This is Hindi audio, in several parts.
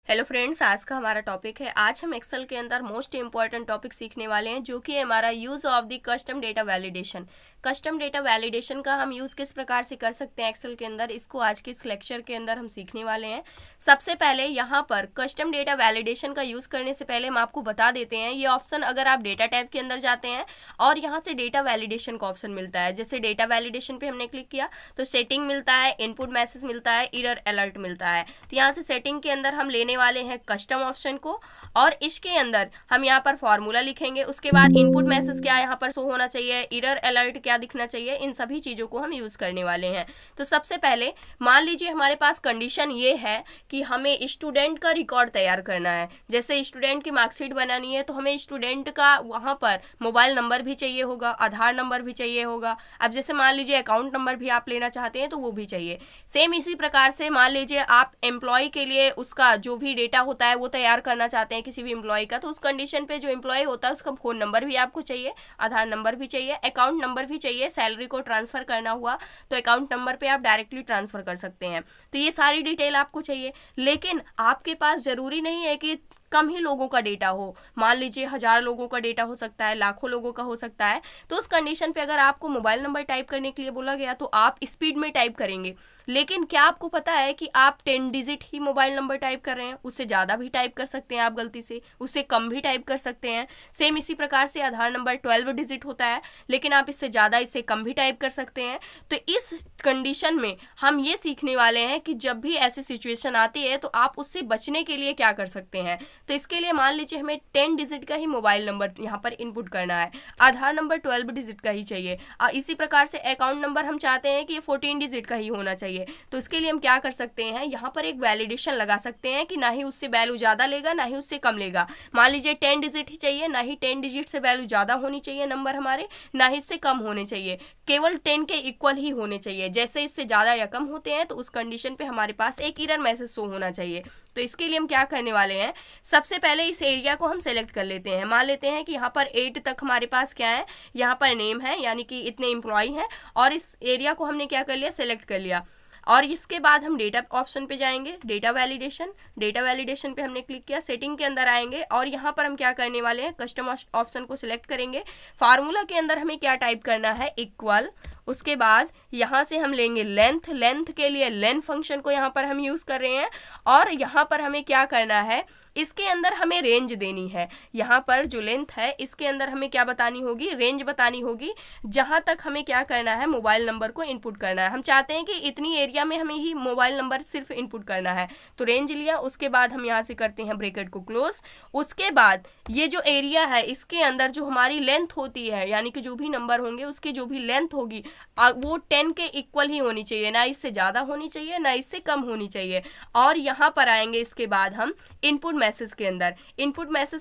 हेलो फ्रेंड्स, आज का हमारा टॉपिक है। आज हम एक्सेल के अंदर मोस्ट इंपॉर्टेंट टॉपिक सीखने वाले हैं, जो कि हमारा use of the custom data validation. Custom data validation का हम यूज़ किस प्रकार से कर सकते हैं एक्सेल के अंदर, इसको आज के इस लेक्चर के अंदर हम सीखने वाले हैं। सबसे पहले यहाँ पर कस्टम डेटा वैलिडेशन का यूज़ करने से पहले हम आपको बता देते हैं, ये ऑप्शन अगर आप डेटा टैब के अंदर जाते हैं और यहाँ से डेटा वैलिडेशन का ऑप्शन मिलता है। जैसे डेटा वैलिडेशन पे हमने क्लिक किया तो सेटिंग मिलता है, इनपुट मैसेज मिलता है, एरर अलर्ट मिलता है। तो यहाँ से सेटिंग के अंदर हम लेने वाले हैं कस्टम ऑप्शन को, और इसके अंदर हम यहाँ पर फॉर्मूला लिखेंगे। उसके बाद इनपुट मैसेज क्या यहाँ पर शो होना चाहिए, एरर अलर्ट क्या दिखना चाहिए, इन सभी चीज़ों को हम यूज़ करने वाले हैं। तो सबसे पहले मान लीजिए हमारे पास कंडीशन ये है कि हमें स्टूडेंट का रिकॉर्ड तैयार करना है। जैसे स्टूडेंट की मार्कशीट बनानी है तो हमें स्टूडेंट का वहाँ पर मोबाइल नंबर भी चाहिए होगा, आधार नंबर भी चाहिए होगा। अब जैसे मान लीजिए अकाउंट नंबर भी आप लेना चाहते हैं तो वो भी चाहिए। सेम इसी प्रकार से मान लीजिए आप एम्प्लॉय के लिए उसका जो भी डेटा होता है वो तैयार करना चाहते हैं किसी भी एम्प्लॉय का, तो उस कंडीशन पे जो एम्प्लॉय होता है उसका फ़ोन नंबर भी आपको चाहिए, आधार नंबर भी चाहिए, अकाउंट नंबर भी चाहिए। सैलरी को ट्रांसफ़र करना हुआ तो अकाउंट नंबर पे आप डायरेक्टली ट्रांसफ़र कर सकते हैं। तो ये सारी डिटेल आपको चाहिए, लेकिन आपके पास ज़रूरी नहीं है कि कम ही लोगों का डेटा हो। मान लीजिए 1000 लोगों का डेटा हो सकता है, लाखों लोगों का हो सकता है। तो उस कंडीशन पे अगर आपको मोबाइल नंबर टाइप करने के लिए बोला गया तो आप स्पीड में टाइप करेंगे। लेकिन क्या आपको पता है कि आप 10 डिजिट ही मोबाइल नंबर टाइप कर रहे हैं? उससे ज़्यादा भी टाइप कर सकते हैं आप गलती से, उससे कम भी टाइप कर सकते हैं। सेम इसी प्रकार से आधार नंबर 12 डिजिट होता है, लेकिन आप इससे ज़्यादा, इससे कम भी टाइप कर सकते हैं। तो इस कंडीशन में हम ये सीखने वाले हैं कि जब भी ऐसी सिचुएशन आती है तो आप उससे बचने के लिए क्या कर सकते हैं। तो इसके लिए मान लीजिए हमें 10 डिजिट का ही मोबाइल नंबर यहाँ पर इनपुट करना है, आधार नंबर 12 डिजिट का ही चाहिए। इसी प्रकार से अकाउंट नंबर हम चाहते हैं कि ये 14 डिजिट का ही होना चाहिए। तो इसके लिए हम क्या कर सकते हैं, यहाँ पर एक वैलिडेशन लगा सकते हैं कि ना ही उससे वैल्यू ज़्यादा लेगा ना ही उससे कम लेगा। मान लीजिए 10 डिजिट ही चाहिए, ना ही 10 डिजिट से वैल्यू ज़्यादा होनी चाहिए नंबर हमारे, ना ही इससे कम होने चाहिए, केवल 10 के इक्वल ही होने चाहिए। जैसे इससे ज़्यादा या कम होते हैं तो उस कंडीशन पे हमारे पास एक एरर मैसेज शो होना चाहिए। तो इसके लिए हम क्या करने वाले हैं, सबसे पहले इस एरिया को हम सेलेक्ट कर लेते हैं। मान लेते हैं कि यहाँ पर 8 तक हमारे पास क्या है, यहाँ पर नेम है, यानी कि इतने एम्प्लॉय हैं, और इस एरिया को हमने क्या कर लिया, सेलेक्ट कर लिया। और इसके बाद हम डेटा ऑप्शन पे जाएंगे, डेटा वैलिडेशन पे हमने क्लिक किया, सेटिंग के अंदर आएंगे और यहाँ पर हम क्या करने वाले हैं, कस्टम ऑप्शन को सिलेक्ट करेंगे। फार्मूला के अंदर हमें क्या टाइप करना है, इक्वल। उसके बाद यहाँ से हम लेंगे लेंथ के लिए लेन फंक्शन को यहाँ पर हम यूज़ कर रहे हैं। और यहाँ पर हमें क्या करना है, इसके अंदर हमें रेंज देनी है। यहाँ पर जो लेंथ है इसके अंदर हमें क्या बतानी होगी, रेंज बतानी होगी, जहाँ तक हमें क्या करना है, मोबाइल नंबर को इनपुट करना है। हम चाहते हैं कि इतनी एरिया में हमें ही मोबाइल नंबर सिर्फ इनपुट करना है। तो रेंज लिया, उसके बाद हम यहाँ से करते हैं ब्रैकेट को क्लोज। उसके बाद ये जो एरिया है इसके अंदर जो हमारी लेंथ होती है, यानी कि जो भी नंबर होंगे उसकी जो भी लेंथ होगी वो 10 के इक्वल ही होनी चाहिए, ना इससे ज़्यादा होनी चाहिए ना इससे कम होनी चाहिए। और यहाँ पर आएंगे इसके बाद हम इनपुट मैसेज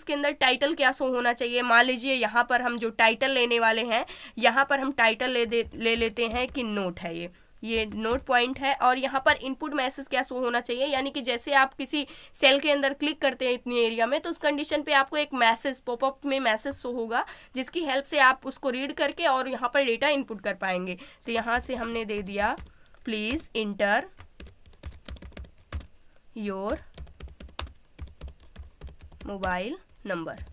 के अंदर टाइटल क्या शो होना चाहिए। मान लीजिए यहाँ पर हम जो टाइटल लेने वाले हैं, यहाँ पर हम टाइटल ले लेते हैं कि नोट है, ये नोट पॉइंट है। और यहाँ पर इनपुट मैसेज क्या शो होना चाहिए, यानी कि जैसे आप किसी सेल के अंदर क्लिक करते हैं इतनी एरिया में, तो उस कंडीशन पे आपको एक मैसेज पॉपअप में मैसेज शो होगा, जिसकी हेल्प से आप उसको रीड करके और यहाँ पर डेटा इनपुट कर पाएंगे। तो यहाँ से हमने दे दिया, please inter your mobile number.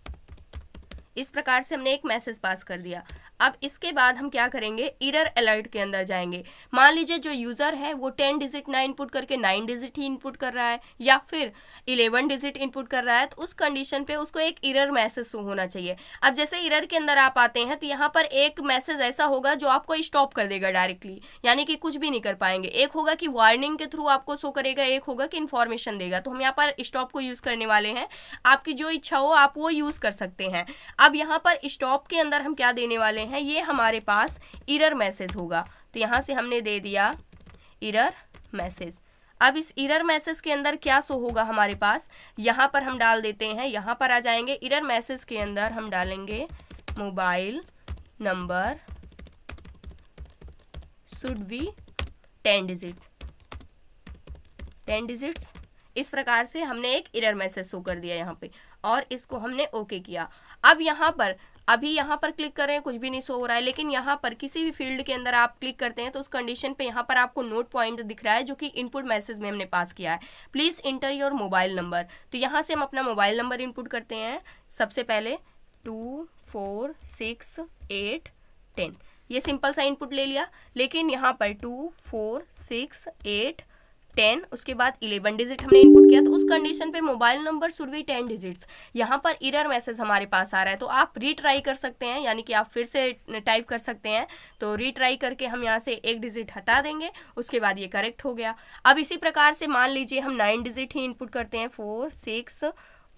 इस प्रकार से हमने एक मैसेज पास कर दिया। अब इसके बाद हम क्या करेंगे, एरर अलर्ट के अंदर जाएंगे। मान लीजिए जो यूज़र है वो 10 डिजिट ना इनपुट करके 9 डिजिट ही इनपुट कर रहा है, या फिर 11 डिजिट इनपुट कर रहा है, तो उस कंडीशन पे उसको एक एरर मैसेज शो होना चाहिए। अब जैसे एरर के अंदर आप आते हैं तो यहाँ पर एक मैसेज ऐसा होगा जो आपको स्टॉप कर देगा डायरेक्टली, यानी कि कुछ भी नहीं कर पाएंगे। एक होगा कि वार्निंग के थ्रू आपको शो करेगा, एक होगा कि इन्फॉर्मेशन देगा। तो हम यहाँ पर स्टॉप को यूज़ करने वाले हैं, आपकी जो इच्छा हो आप वो यूज़ कर सकते हैं। अब यहाँ पर स्टॉप के अंदर हम क्या देने वाले हैं, ये हमारे पास एरर मैसेज होगा। तो यहाँ से हमने दे दिया एरर मैसेज। अब इस एरर मैसेज के अंदर क्या शो होगा हमारे पास, यहाँ पर हम डाल देते हैं, यहाँ पर आ जाएंगे, एरर मैसेज के अंदर हम डालेंगे mobile number should be 10 digits. इस प्रकार से हमने एक एरर मैसेज शो कर दिया यहाँ पे, और इसको हमने ओके किया। अब यहाँ पर अभी यहाँ पर क्लिक कर रहे हैं, कुछ भी नहीं शो हो रहा है, लेकिन यहाँ पर किसी भी फील्ड के अंदर आप क्लिक करते हैं तो उस कंडीशन पे यहाँ पर आपको नोट पॉइंट दिख रहा है जो कि इनपुट मैसेज में हमने पास किया है, please inter your mobile number. तो यहाँ से हम अपना मोबाइल नंबर इनपुट करते हैं। सबसे पहले 2 4 6 8 10, ये सिंपल सा इनपुट ले लिया। लेकिन यहाँ पर 2 4 6 8 10, उसके बाद 11 डिजिट हमने इनपुट किया, तो उस कंडीशन पे mobile number should be 10 digits. यहाँ पर एरर मैसेज हमारे पास आ रहा है, तो आप रीट्राई कर सकते हैं, यानी कि आप फिर से टाइप कर सकते हैं। तो रीट्राई करके हम यहाँ से एक डिजिट हटा देंगे, उसके बाद ये करेक्ट हो गया। अब इसी प्रकार से मान लीजिए हम 9 डिजिट ही इनपुट करते हैं, 4 6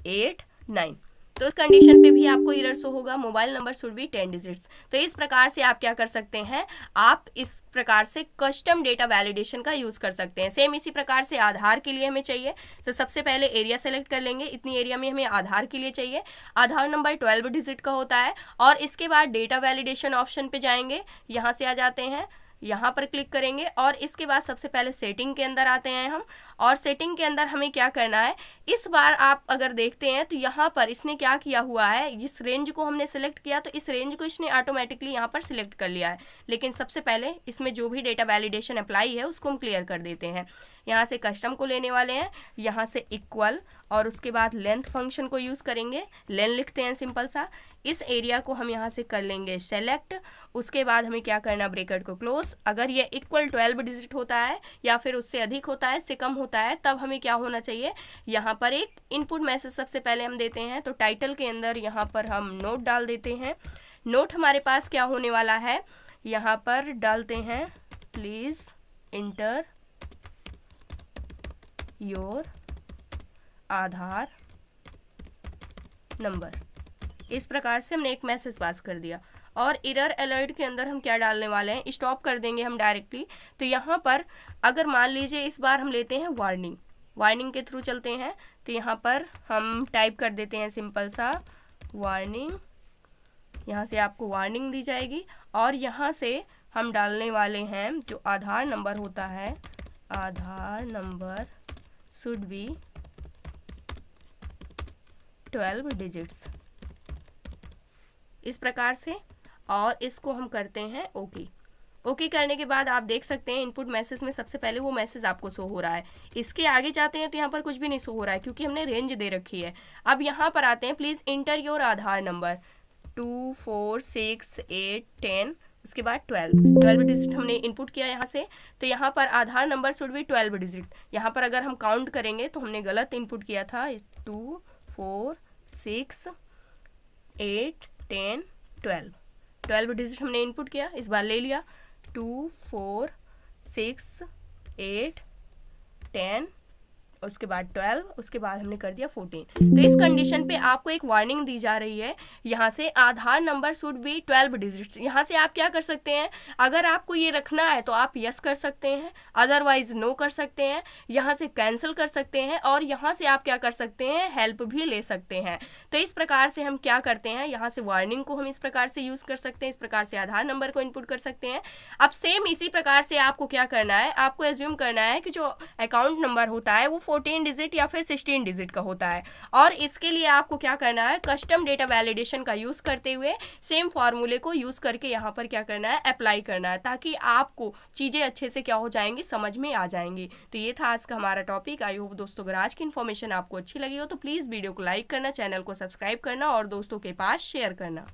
8 9, तो इस कंडीशन पे भी आपको एरर शो होगा, mobile number should be 10 digits. तो इस प्रकार से आप क्या कर सकते हैं, आप इस प्रकार से कस्टम डेटा वैलिडेशन का यूज़ कर सकते हैं। सेम इसी प्रकार से आधार के लिए हमें चाहिए, तो सबसे पहले एरिया सेलेक्ट कर लेंगे, इतनी एरिया में हमें आधार के लिए चाहिए। आधार नंबर 12 डिजिट का होता है, और इसके बाद डेटा वैलिडेशन ऑप्शन पे जाएंगे, यहाँ से आ जाते हैं, यहाँ पर क्लिक करेंगे, और इसके बाद सबसे पहले सेटिंग के अंदर आते हैं हम। और सेटिंग के अंदर हमें क्या करना है, इस बार आप अगर देखते हैं तो यहाँ पर इसने क्या किया हुआ है, इस रेंज को हमने सिलेक्ट किया तो इस रेंज को इसने ऑटोमेटिकली यहाँ पर सिलेक्ट कर लिया है। लेकिन सबसे पहले इसमें जो भी डेटा वैलिडेशन अप्लाई है उसको हम क्लियर कर देते हैं। यहाँ से कस्टम को लेने वाले हैं, यहाँ से इक्वल, और उसके बाद लेंथ फंक्शन को यूज़ करेंगे, लेन लिखते हैं सिंपल सा। इस एरिया को हम यहाँ से कर लेंगे सेलेक्ट, उसके बाद हमें क्या करना, ब्रैकेट को क्लोज। अगर ये इक्वल 12 डिजिट होता है या फिर उससे अधिक होता है, इससे कम होता है, तब हमें क्या होना चाहिए, यहाँ पर एक इनपुट मैसेज सबसे पहले हम देते हैं। तो टाइटल के अंदर यहाँ पर हम नोट डाल देते हैं। नोट हमारे पास क्या होने वाला है, यहाँ पर डालते हैं, please inter your Aadhaar number. इस प्रकार से हमने एक मैसेज पास कर दिया। और एरर अलर्ट के अंदर हम क्या डालने वाले हैं, स्टॉप कर देंगे हम डायरेक्टली। तो यहाँ पर अगर मान लीजिए इस बार हम लेते हैं वार्निंग, वार्निंग के थ्रू चलते हैं, तो यहाँ पर हम टाइप कर देते हैं सिंपल सा वार्निंग। यहाँ से आपको वार्निंग दी जाएगी, और यहाँ से हम डालने वाले हैं जो आधार नंबर होता है, आधार नंबर शुड बी 12 डिजिट्स, इस प्रकार से। और इसको हम करते हैं ओके। ओके करने के बाद आप देख सकते हैं इनपुट मैसेज में सबसे पहले वो मैसेज आपको शो हो रहा है। इसके आगे जाते हैं तो यहाँ पर कुछ भी नहीं शो हो रहा है, क्योंकि हमने रेंज दे रखी है। अब यहाँ पर आते हैं, please inter your Aadhaar number, 2 4 6 8 10, उसके बाद 12 डिजिट हमने इनपुट किया यहाँ से। तो यहाँ पर आधार नंबर शुड बी 12 डिजिट। यहाँ पर अगर हम काउंट करेंगे तो हमने गलत इनपुट किया था, 2 4 6 8 10 12 डिजिट हमने इनपुट किया, इस बार ले लिया 2 4 6 8 10, उसके बाद 12, उसके बाद हमने कर दिया 14। तो इस कंडीशन पे आपको एक वार्निंग दी जा रही है, यहाँ से आधार नंबर शुड बी 12 डिजिट्स। यहाँ से आप क्या कर सकते हैं, अगर आपको ये रखना है तो आप यस कर सकते हैं, अदरवाइज नो कर सकते हैं, यहाँ से कैंसिल कर सकते हैं, और यहाँ से आप क्या कर सकते हैं, हेल्प भी ले सकते हैं। तो इस प्रकार से हम क्या करते हैं, यहाँ से वार्निंग को हम इस प्रकार से यूज़ कर सकते हैं, इस प्रकार से आधार नंबर को इनपुट कर सकते हैं। अब सेम इसी प्रकार से आपको क्या करना है, आपको एज्यूम करना है कि जो अकाउंट नंबर होता है वो 14 डिजिट या फिर 16 डिजिट का होता है, और इसके लिए आपको क्या करना है, कस्टम डेटा वैलिडेशन का यूज़ करते हुए सेम फार्मूले को यूज़ करके यहाँ पर क्या करना है, अप्लाई करना है, ताकि आपको चीज़ें अच्छे से क्या हो जाएंगी, समझ में आ जाएंगी। तो ये था आज का हमारा टॉपिक। आई होप दोस्तों अगर आज की इन्फॉर्मेशन आपको अच्छी लगी हो तो प्लीज़ वीडियो को लाइक करना, चैनल को सब्सक्राइब करना और दोस्तों के पास शेयर करना।